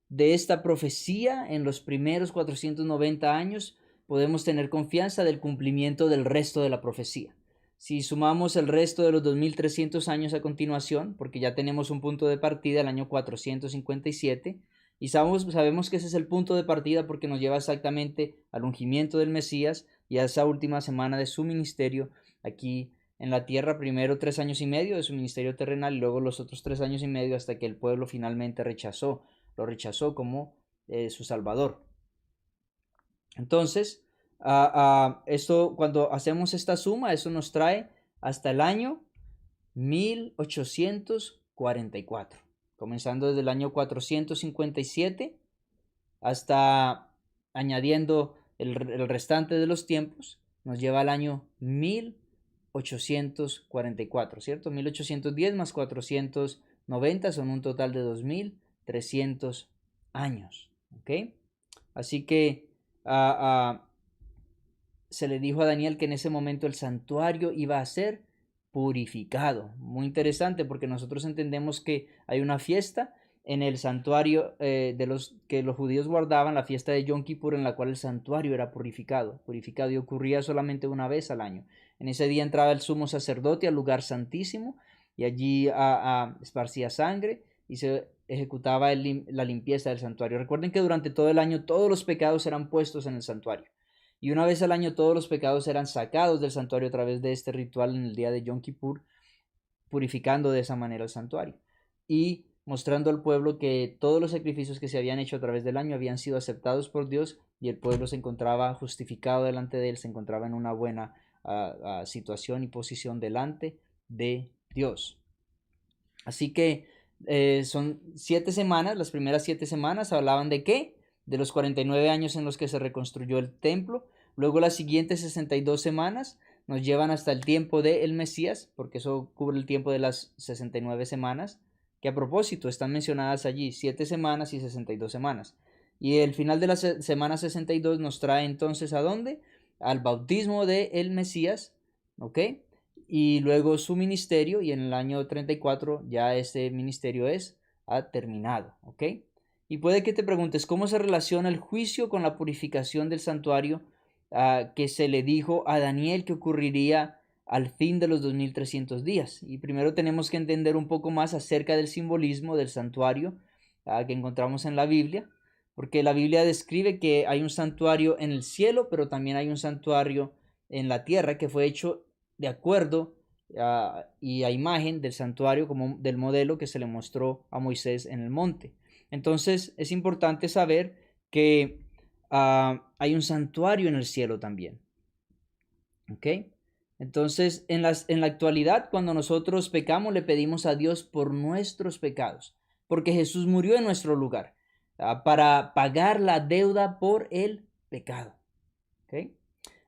de esta profecía en los primeros 490 años, podemos tener confianza del cumplimiento del resto de la profecía. Si sumamos el resto de los 2300 años a continuación, porque ya tenemos un punto de partida, el año 457, y sabemos que ese es el punto de partida porque nos lleva exactamente al ungimiento del Mesías y a esa última semana de su ministerio aquí en la tierra, primero 3 años y medio de su ministerio terrenal, y luego los otros 3 años y medio hasta que el pueblo finalmente lo rechazó como su Salvador. Entonces, esto, cuando hacemos esta suma, eso nos trae hasta el año 1844, comenzando desde el año 457 hasta añadiendo el restante de los tiempos, nos lleva al año 1844, ¿cierto? 1810 más 490 son un total de 2300 años, ¿ok? Así que se le dijo a Daniel que en ese momento el santuario iba a ser purificado. Muy interesante, porque nosotros entendemos que hay una fiesta en el santuario de los que los judíos guardaban, la fiesta de Yom Kippur, en la cual el santuario era purificado, y ocurría solamente una vez al año. En ese día entraba el sumo sacerdote al lugar santísimo, y allí esparcía sangre y se ejecutaba la limpieza del santuario. Recuerden que durante todo el año todos los pecados eran puestos en el santuario, y una vez al año todos los pecados eran sacados del santuario a través de este ritual en el día de Yom Kippur. purificando de esa manera el santuario y mostrando al pueblo que todos los sacrificios que se habían hecho a través del año habían sido aceptados por Dios y el pueblo se encontraba justificado delante de él, se encontraba en una buena situación y posición delante de Dios. Así que son 7 semanas, las primeras 7 semanas hablaban de qué, de los 49 años en los que se reconstruyó el templo. Luego las siguientes 62 semanas nos llevan hasta el tiempo del Mesías, porque eso cubre el tiempo de las 69 semanas, que a propósito están mencionadas allí, 7 semanas y 62 semanas. Y el final de la semana 62 nos trae entonces ¿a dónde? Al bautismo del Mesías, ¿ok? Y luego su ministerio, y en el año 34 ya este ministerio ha terminado, ¿ok? Y puede que te preguntes, ¿cómo se relaciona el juicio con la purificación del santuario que se le dijo a Daniel que ocurriría al fin de los 2300 días? Y primero tenemos que entender un poco más acerca del simbolismo del santuario que encontramos en la Biblia, porque la Biblia describe que hay un santuario en el cielo, pero también hay un santuario en la tierra que fue hecho de acuerdo y a imagen del santuario como del modelo que se le mostró a Moisés en el monte. Entonces es importante saber que hay un santuario en el cielo también. ¿Ok? Entonces en la actualidad cuando nosotros pecamos le pedimos a Dios por nuestros pecados, porque Jesús murió en nuestro lugar para pagar la deuda por el pecado. ¿Ok?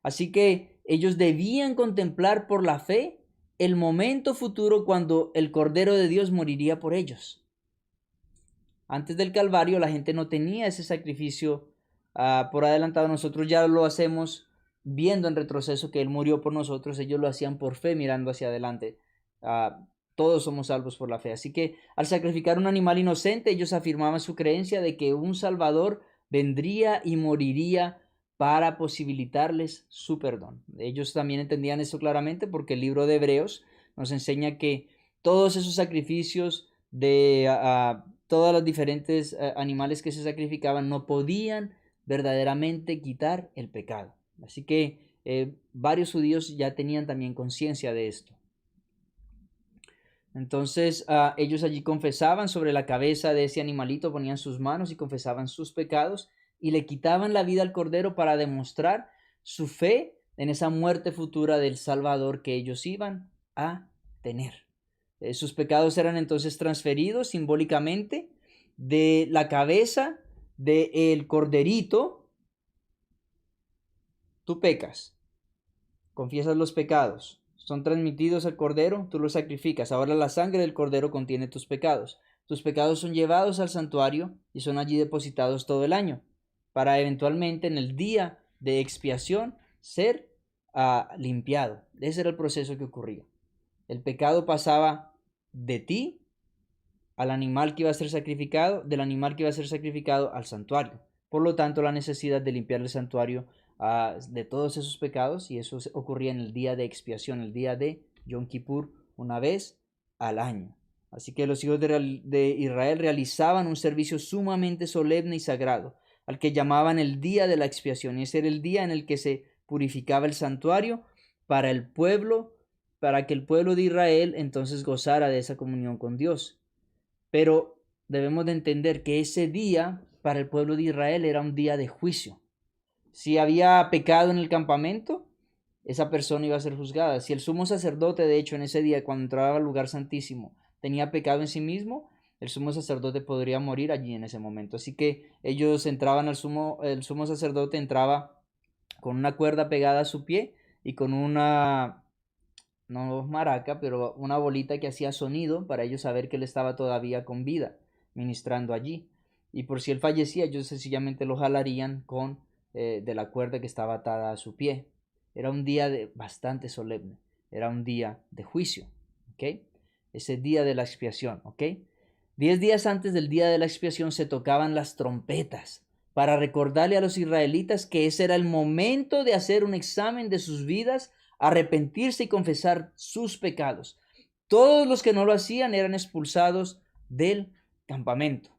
Así que ellos debían contemplar por la fe el momento futuro cuando el Cordero de Dios moriría por ellos. Antes del Calvario la gente no tenía ese sacrificio por adelantado. Nosotros ya lo hacemos viendo en retroceso que Él murió por nosotros. Ellos lo hacían por fe mirando hacia adelante. Todos somos salvos por la fe. Así que al sacrificar un animal inocente, ellos afirmaban su creencia de que un Salvador vendría y moriría para posibilitarles su perdón. Ellos también entendían eso claramente porque el libro de Hebreos nos enseña que todos esos sacrificios de todos los diferentes animales que se sacrificaban no podían verdaderamente quitar el pecado. Así que varios judíos ya tenían también conciencia de esto. Entonces ellos allí confesaban sobre la cabeza de ese animalito, ponían sus manos y confesaban sus pecados y le quitaban la vida al cordero para demostrar su fe en esa muerte futura del Salvador que ellos iban a tener. Sus pecados eran entonces transferidos simbólicamente de la cabeza del corderito. Tú pecas, confiesas los pecados, son transmitidos al cordero, tú los sacrificas. Ahora la sangre del cordero contiene tus pecados. Tus pecados son llevados al santuario y son allí depositados todo el año, para eventualmente en el día de expiación ser limpiado. Ese era el proceso que ocurría. El pecado pasaba de ti al animal que iba a ser sacrificado, del animal que iba a ser sacrificado al santuario. Por lo tanto, la necesidad de limpiar el santuario de todos esos pecados, y eso ocurría en el día de expiación, el día de Yom Kippur, una vez al año. Así que los hijos de Israel realizaban un servicio sumamente solemne y sagrado, al que llamaban el día de la expiación, y ese era el día en el que se purificaba el santuario para el pueblo, para que el pueblo de Israel entonces gozara de esa comunión con Dios. Pero debemos de entender que ese día para el pueblo de Israel era un día de juicio. Si había pecado en el campamento, esa persona iba a ser juzgada. Si el sumo sacerdote, de hecho, en ese día, cuando entraba al lugar santísimo, tenía pecado en sí mismo, el sumo sacerdote podría morir allí en ese momento. Así que ellos entraban el sumo sacerdote entraba con una cuerda pegada a su pie y con una, no maraca, pero una bolita que hacía sonido para ellos saber que él estaba todavía con vida, ministrando allí. Y por si él fallecía, ellos sencillamente lo jalarían de la cuerda que estaba atada a su pie. Era un día bastante solemne, era un día de juicio, ¿ok? Ese día de la expiación, ¿ok? 10 días antes del día de la expiación se tocaban las trompetas para recordarle a los israelitas que ese era el momento de hacer un examen de sus vidas, arrepentirse y confesar sus pecados. Todos los que no lo hacían eran expulsados del campamento.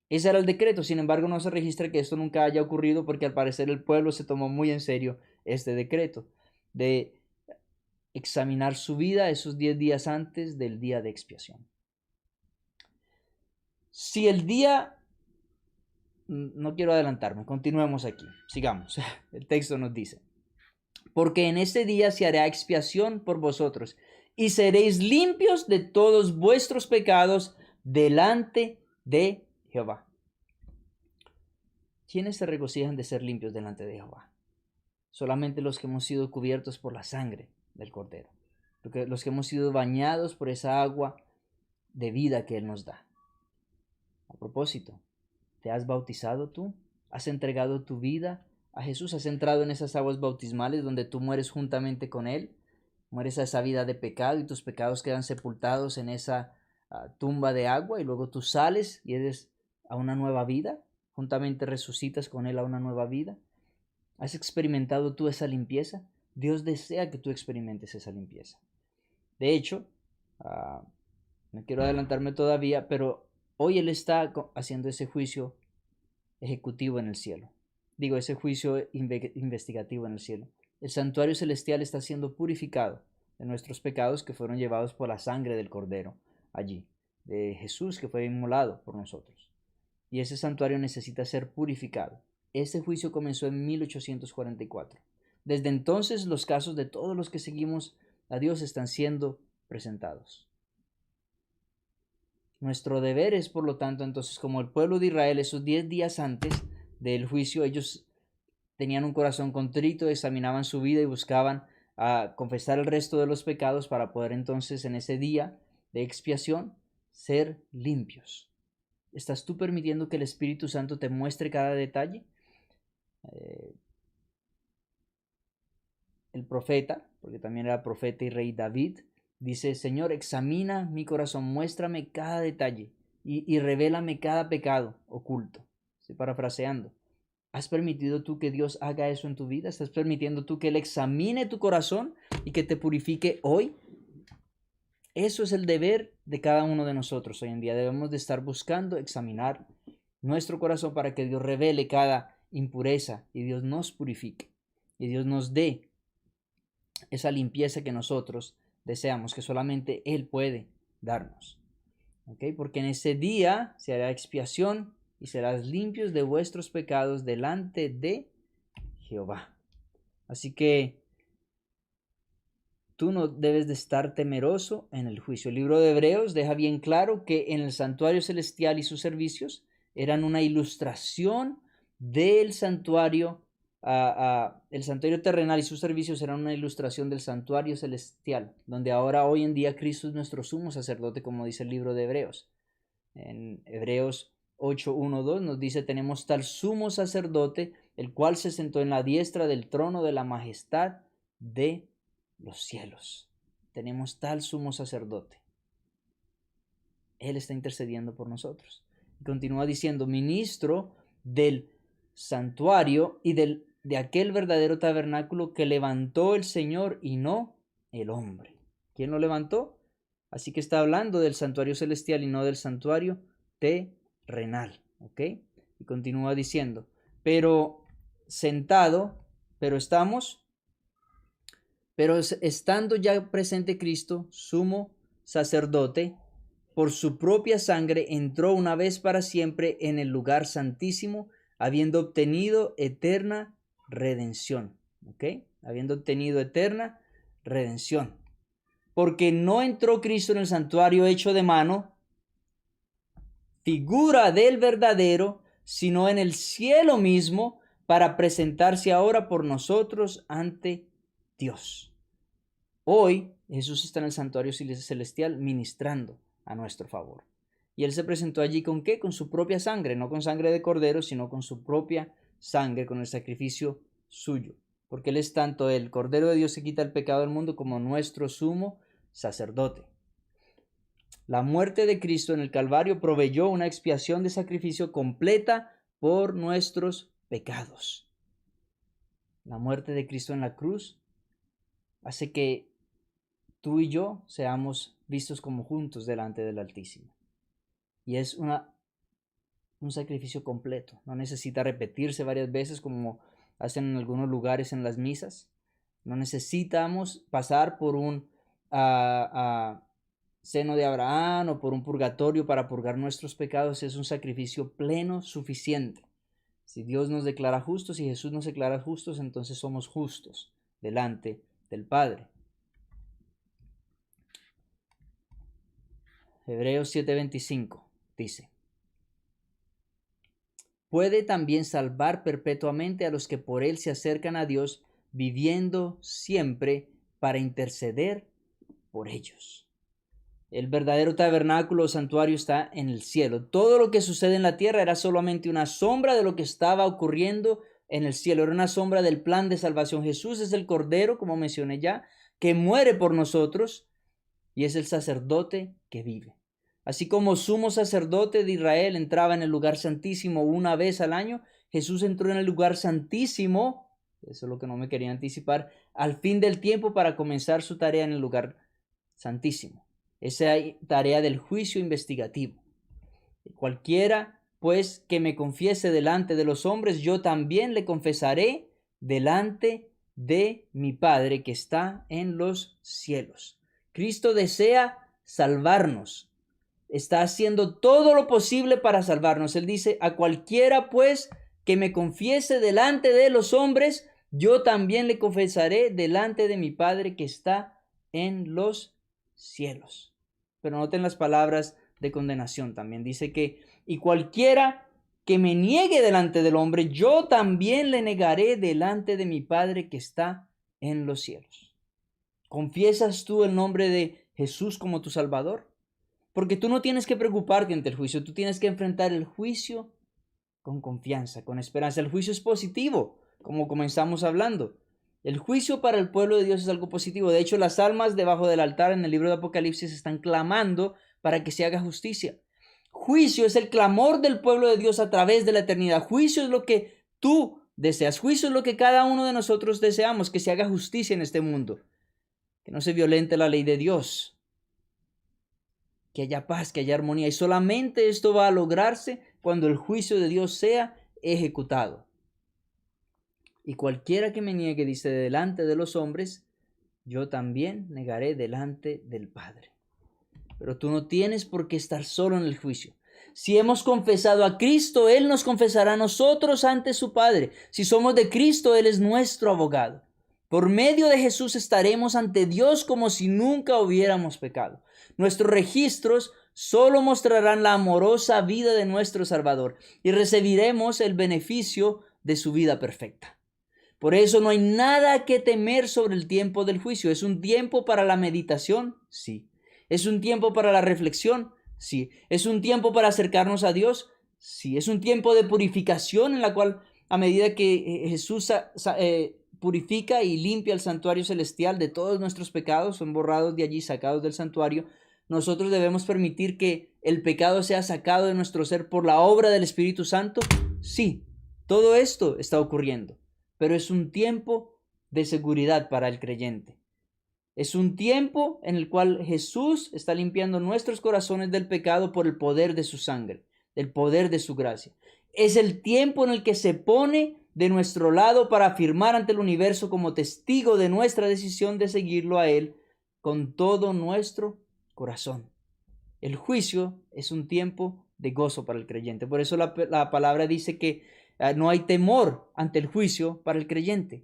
Ese era el decreto. Sin embargo, no se registra que esto nunca haya ocurrido porque al parecer el pueblo se tomó muy en serio este decreto de examinar su vida esos 10 días antes del día de expiación. Si el día, no quiero adelantarme, continuemos aquí, sigamos. El texto nos dice, porque en ese día se hará expiación por vosotros y seréis limpios de todos vuestros pecados delante de Jehová. ¿Quiénes se regocijan de ser limpios delante de Jehová? Solamente los que hemos sido cubiertos por la sangre del Cordero, los que hemos sido bañados por esa agua de vida que Él nos da. A propósito, ¿te has bautizado tú? ¿Has entregado tu vida a Jesús? ¿Has entrado en esas aguas bautismales donde tú mueres juntamente con Él? Mueres a esa vida de pecado y tus pecados quedan sepultados en esa tumba de agua y luego tú sales y eres a una nueva vida, juntamente resucitas con Él a una nueva vida. ¿Has experimentado tú esa limpieza? Dios desea que tú experimentes esa limpieza. De hecho, no quiero adelantarme todavía, pero hoy Él está haciendo ese juicio ejecutivo en el cielo. Digo, ese juicio investigativo en el cielo. El santuario celestial está siendo purificado de nuestros pecados que fueron llevados por la sangre del Cordero allí, de Jesús que fue inmolado por nosotros. Y ese santuario necesita ser purificado. Ese juicio comenzó en 1844. Desde entonces los casos de todos los que seguimos a Dios están siendo presentados. Nuestro deber es, por lo tanto, entonces, como el pueblo de Israel, esos 10 días antes del juicio, ellos tenían un corazón contrito, examinaban su vida y buscaban confesar el resto de los pecados para poder entonces en ese día de expiación ser limpios. ¿Estás tú permitiendo que el Espíritu Santo te muestre cada detalle? El profeta, porque también era profeta y rey David, dice, Señor, examina mi corazón, muéstrame cada detalle y revélame cada pecado oculto. Estoy parafraseando. ¿Has permitido tú que Dios haga eso en tu vida? ¿Estás permitiendo tú que Él examine tu corazón y que te purifique hoy? Eso es el deber de cada uno de nosotros hoy en día. Debemos de estar buscando examinar nuestro corazón para que Dios revele cada impureza y Dios nos purifique y Dios nos dé esa limpieza que nosotros deseamos, que solamente Él puede darnos. ¿Okay? Porque en ese día se hará expiación y serás limpios de vuestros pecados delante de Jehová. Así que tú no debes de estar temeroso en el juicio. El libro de Hebreos deja bien claro que en el santuario celestial y sus servicios eran una ilustración del santuario. El santuario terrenal y sus servicios eran una ilustración del santuario celestial, donde ahora hoy en día Cristo es nuestro sumo sacerdote, como dice el libro de Hebreos. En Hebreos 8:1-2 nos dice, tenemos tal sumo sacerdote, el cual se sentó en la diestra del trono de la majestad de los cielos. Tenemos tal sumo sacerdote. Él está intercediendo por nosotros. Y continúa diciendo, ministro del santuario y de aquel verdadero tabernáculo que levantó el Señor y no el hombre. ¿Quién lo levantó? Así que está hablando del santuario celestial y no del santuario terrenal. ¿Ok? Y continúa diciendo, pero sentado, pero estando ya presente Cristo, sumo sacerdote, por su propia sangre entró una vez para siempre en el lugar santísimo, habiendo obtenido eterna redención. ¿Ok? Habiendo obtenido eterna redención. Porque no entró Cristo en el santuario hecho de mano, figura del verdadero, sino en el cielo mismo, para presentarse ahora por nosotros ante Dios. Hoy Jesús está en el santuario celestial ministrando a nuestro favor. Y Él se presentó allí ¿con qué? Con su propia sangre, no con sangre de cordero, sino con su propia sangre, con el sacrificio suyo. Porque Él es tanto el Cordero de Dios que quita el pecado del mundo como nuestro sumo sacerdote. La muerte de Cristo en el Calvario proveyó una expiación de sacrificio completa por nuestros pecados. La muerte de Cristo en la cruz hace que tú y yo seamos vistos como juntos delante del Altísimo. Y es un sacrificio completo. No necesita repetirse varias veces como hacen en algunos lugares en las misas. No necesitamos pasar por un seno de Abraham o por un purgatorio para purgar nuestros pecados. Es un sacrificio pleno, suficiente. Si Dios nos declara justos y Jesús nos declara justos, entonces somos justos delante del Padre. Hebreos 7:25 dice: puede también salvar perpetuamente a los que por él se acercan a Dios, viviendo siempre para interceder por ellos. El verdadero tabernáculo o santuario está en el cielo. Todo lo que sucede en la tierra era solamente una sombra de lo que estaba ocurriendo en el cielo. Era una sombra del plan de salvación. Jesús es el Cordero, como mencioné ya, que muere por nosotros, y es el sacerdote que vive. Así como sumo sacerdote de Israel entraba en el lugar santísimo una vez al año, Jesús entró en el lugar santísimo, eso es lo que no me quería anticipar, al fin del tiempo para comenzar su tarea en el lugar santísimo. Esa tarea del juicio investigativo. Cualquiera, pues, que me confiese delante de los hombres, yo también le confesaré delante de mi Padre que está en los cielos. Cristo desea salvarnos. Está haciendo todo lo posible para salvarnos. Él dice: a cualquiera, pues, que me confiese delante de los hombres, yo también le confesaré delante de mi Padre que está en los cielos. Pero noten las palabras de condenación también. Dice que: y cualquiera que me niegue delante del hombre, yo también le negaré delante de mi Padre que está en los cielos. ¿Confiesas tú el nombre de Jesús como tu Salvador? Porque tú no tienes que preocuparte ante el juicio, tú tienes que enfrentar el juicio con confianza, con esperanza. El juicio es positivo, como comenzamos hablando. El juicio para el pueblo de Dios es algo positivo. De hecho, las almas debajo del altar en el libro de Apocalipsis están clamando para que se haga justicia. Juicio es el clamor del pueblo de Dios a través de la eternidad. Juicio es lo que tú deseas. Juicio es lo que cada uno de nosotros deseamos, que se haga justicia en este mundo, que no se violente la ley de Dios, que haya paz, que haya armonía. Y solamente esto va a lograrse cuando el juicio de Dios sea ejecutado. Y cualquiera que me niegue, dice, delante de los hombres, yo también negaré delante del Padre. Pero tú no tienes por qué estar solo en el juicio. Si hemos confesado a Cristo, Él nos confesará a nosotros ante su Padre. Si somos de Cristo, Él es nuestro abogado. Por medio de Jesús estaremos ante Dios como si nunca hubiéramos pecado. Nuestros registros solo mostrarán la amorosa vida de nuestro Salvador y recibiremos el beneficio de su vida perfecta. Por eso no hay nada que temer sobre el tiempo del juicio. ¿Es un tiempo para la meditación? Sí. ¿Es un tiempo para la reflexión? Sí. ¿Es un tiempo para acercarnos a Dios? Sí. ¿Es un tiempo de purificación en la cual, a medida que Jesús purifica y limpia el santuario celestial de todos nuestros pecados, son borrados de allí, sacados del santuario, nosotros debemos permitir que el pecado sea sacado de nuestro ser por la obra del Espíritu Santo? Sí. Todo esto está ocurriendo. Pero es un tiempo de seguridad para el creyente. Es un tiempo en el cual Jesús está limpiando nuestros corazones del pecado por el poder de su sangre, el poder de su gracia. Es el tiempo en el que se pone de nuestro lado para afirmar ante el universo como testigo de nuestra decisión de seguirlo a Él con todo nuestro corazón. El juicio es un tiempo de gozo para el creyente. Por eso la palabra dice que no hay temor ante el juicio para el creyente.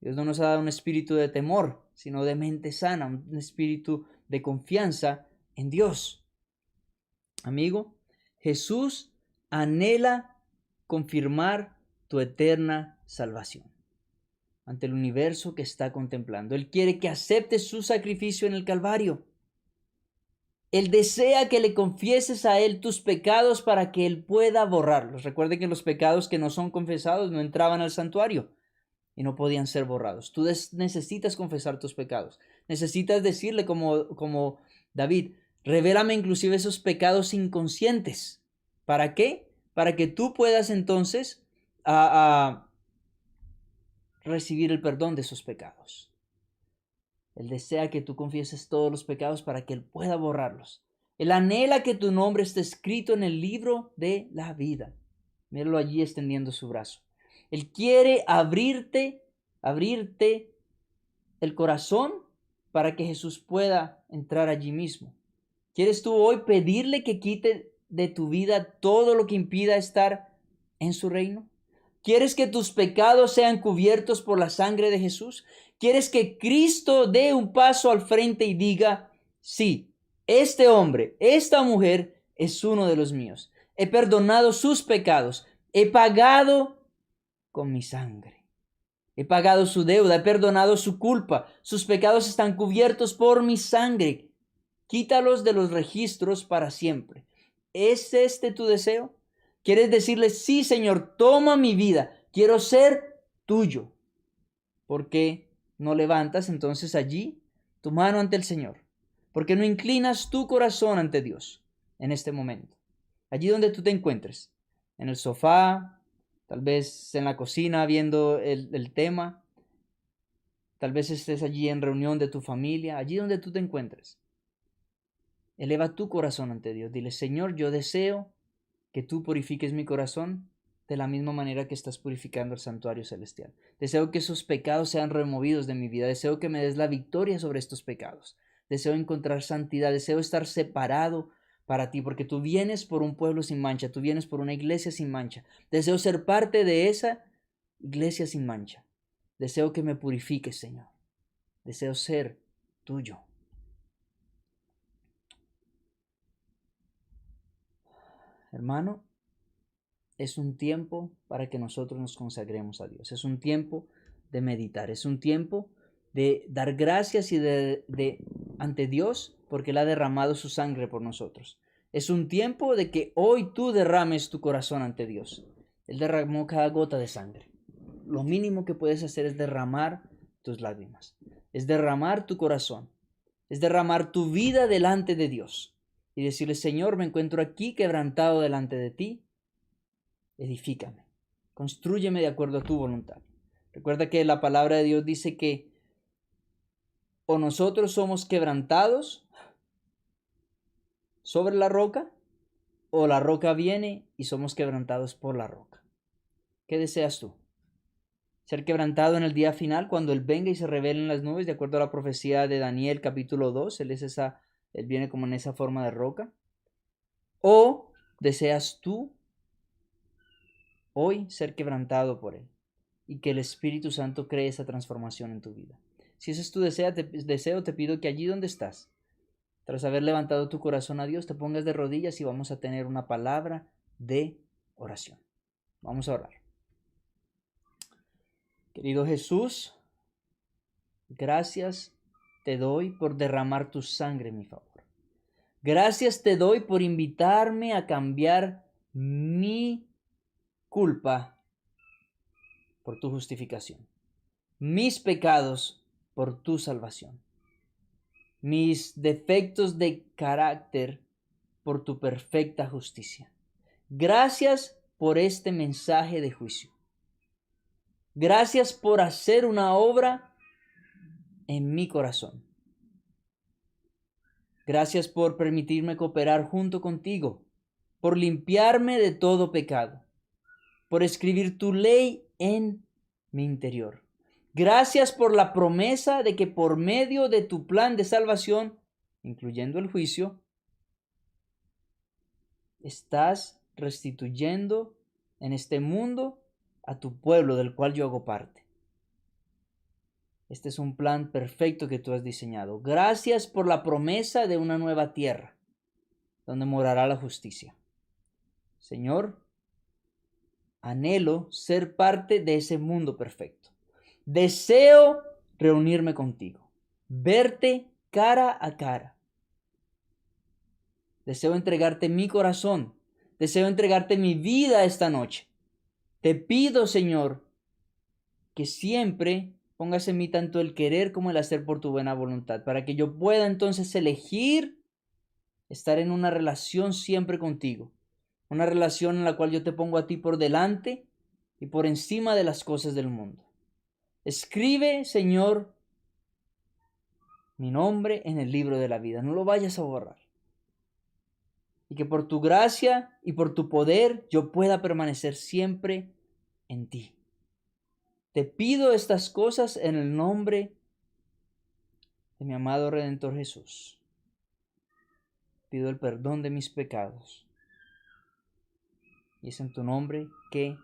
Dios no nos ha dado un espíritu de temor, sino de mente sana, un espíritu de confianza en Dios. Amigo, Jesús anhela confirmar tu eterna salvación ante el universo que está contemplando. Él quiere que aceptes su sacrificio en el Calvario. Él desea que le confieses a Él tus pecados para que Él pueda borrarlos. Recuerde que los pecados que no son confesados no entraban al santuario y no podían ser borrados. Tú necesitas confesar tus pecados. Necesitas decirle como David: revélame inclusive esos pecados inconscientes. ¿Para qué? Para que tú puedas entonces recibir el perdón de esos pecados. Él desea que tú confieses todos los pecados para que Él pueda borrarlos. Él anhela que tu nombre esté escrito en el libro de la vida. Míralo allí extendiendo su brazo. Él quiere abrirte el corazón para que Jesús pueda entrar allí mismo? ¿Quieres tú hoy pedirle que quite de tu vida todo lo que impida estar en su reino? ¿Quieres que tus pecados sean cubiertos por la sangre de Jesús? ¿Quieres que Cristo dé un paso al frente y diga, sí, este hombre, esta mujer es uno de los míos? He perdonado sus pecados, he pagado con mi sangre. He pagado su deuda, he perdonado su culpa. Sus pecados están cubiertos por mi sangre. Quítalos de los registros para siempre. ¿Es este tu deseo? ¿Quieres decirle, sí, Señor, toma mi vida, quiero ser tuyo? ¿Por qué no levantas entonces allí tu mano ante el Señor? ¿Por qué no inclinas tu corazón ante Dios en este momento? Allí donde tú te encuentres, en el sofá, tal vez en la cocina viendo el tema, tal vez estés allí en reunión de tu familia, allí donde tú te encuentres. Eleva tu corazón ante Dios. Dile, Señor, yo deseo que tú purifiques mi corazón de la misma manera que estás purificando el santuario celestial. Deseo que esos pecados sean removidos de mi vida. Deseo que me des la victoria sobre estos pecados. Deseo encontrar santidad. Deseo estar separado para ti, porque tú vienes por un pueblo sin mancha. Tú vienes por una iglesia sin mancha. Deseo ser parte de esa iglesia sin mancha. Deseo que me purifiques, Señor. Deseo ser tuyo. Hermano, es un tiempo para que nosotros nos consagremos a Dios. Es un tiempo de meditar. Es un tiempo de dar gracias y de ante Dios porque Él ha derramado su sangre por nosotros. Es un tiempo de que hoy tú derrames tu corazón ante Dios. Él derramó cada gota de sangre. Lo mínimo que puedes hacer es derramar tus lágrimas. Es derramar tu corazón. Es derramar tu vida delante de Dios. Y decirle, Señor, me encuentro aquí quebrantado delante de ti. Edifícame, constrúyeme de acuerdo a tu voluntad. Recuerda que la palabra de Dios dice que o nosotros somos quebrantados sobre la roca, o la roca viene y somos quebrantados por la roca. ¿Qué deseas tú? ¿Ser quebrantado en el día final cuando Él venga y se revele en las nubes, de acuerdo a la profecía de Daniel capítulo 2? Él viene como en esa forma de roca. ¿O deseas tú hoy ser quebrantado por Él y que el Espíritu Santo cree esa transformación en tu vida? Si ese es tu deseo, te pido que allí donde estás, tras haber levantado tu corazón a Dios, te pongas de rodillas y vamos a tener una palabra de oración. Vamos a orar. Querido Jesús, gracias te doy por derramar tu sangre en mi favor. Gracias te doy por invitarme a cambiar mi culpa por tu justificación, mis pecados por tu salvación, mis defectos de carácter por tu perfecta justicia. Gracias por este mensaje de juicio. Gracias por hacer una obra en mi corazón. Gracias por permitirme cooperar junto contigo, por limpiarme de todo pecado, por escribir tu ley en mi interior. Gracias por la promesa de que por medio de tu plan de salvación, incluyendo el juicio, estás restituyendo en este mundo a tu pueblo del cual yo hago parte. Este es un plan perfecto que tú has diseñado. Gracias por la promesa de una nueva tierra donde morará la justicia. Señor, anhelo ser parte de ese mundo perfecto. Deseo reunirme contigo, verte cara a cara. Deseo entregarte mi corazón. Deseo entregarte mi vida esta noche. Te pido, Señor, que siempre pongas en mí tanto el querer como el hacer por tu buena voluntad, para que yo pueda entonces elegir estar en una relación siempre contigo, una relación en la cual yo te pongo a ti por delante y por encima de las cosas del mundo. Escribe, Señor, mi nombre en el libro de la vida, no lo vayas a borrar. Y que por tu gracia y por tu poder yo pueda permanecer siempre en ti. Te pido estas cosas en el nombre de mi amado Redentor Jesús. Pido el perdón de mis pecados. Y es en tu nombre que